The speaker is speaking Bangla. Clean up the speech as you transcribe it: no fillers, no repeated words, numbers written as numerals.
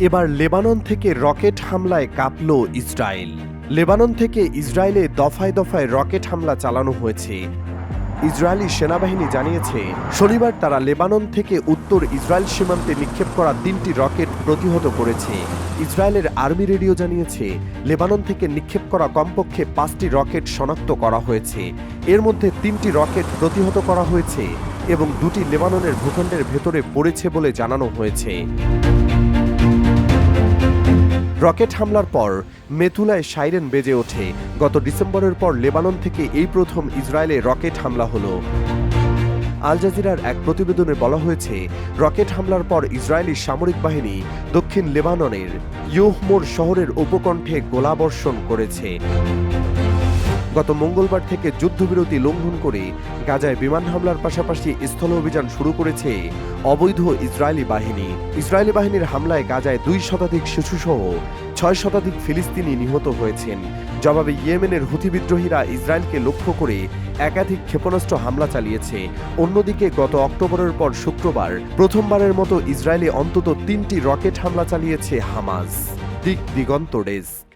এবার লেবানন থেকে রকেট হামলায় কাঁপল ইসরায়েল। লেবানন থেকে ইসরায়েলে দফায় দফায় রকেট হামলা চালানো হয়েছে। ইসরায়েলি সেনাবাহিনী জানিয়েছে, শনিবার তারা লেবানন থেকে উত্তর ইসরায়েল সীমান্তে নিক্ষেপ করা 3টি রকেট প্রতিহত করেছে। ইসরায়েলের আর্মি রেডিও জানিয়েছে, লেবানন থেকে নিক্ষেপ করা কমপক্ষে 5টি রকেট শনাক্ত করা হয়েছে। এর মধ্যে 3টি রকেট প্রতিহত করা হয়েছে এবং 2টি লেবাননের ভূখণ্ডের ভেতরে পড়েছে বলে জানানো হয়েছে। রকেট হামলার পর মেতুলায় সাইরেন বেজে ওঠে। গত ডিসেম্বরের পর লেবানন থেকে এই প্রথম ইসরায়েলে রকেট হামলা হলো। আল জাজিরার এক প্রতিবেদনে বলা হয়েছে, রকেট হামলার পর ইসরায়েলি সামরিক বাহিনী দক্ষিণ লেবাননের ইউহমোর শহরের উপকণ্ঠে গোলাবর্ষণ করেছে। গত মঙ্গলবার থেকে যুদ্ধবিরতি লঙ্ঘন করে গাজায় বিমান হামলার পাশাপাশি স্থল অভিযান শুরু করেছে অবৈধ ইসরায়েলি বাহিনী। ইসরায়েলি বাহিনীর হামলায় গাজায় 2 শতাধিক শিশুসহ 6 শতাধিক ফিলিস্তিনি নিহত হয়েছেন। জবাবে ইয়েমেনের হুথি বিদ্রোহীরা ইসরায়েলকে লক্ষ্য করে একাধিক ক্ষেপণাস্ত্র হামলা চালিয়েছে। অন্যদিকে গত অক্টোবরের পর শুক্রবার প্রথমবারের মতো ইসরায়েলে অন্তত 3টি রকেট হামলা চালিয়েছে হামাস। দিগন্ত ডেস্ক।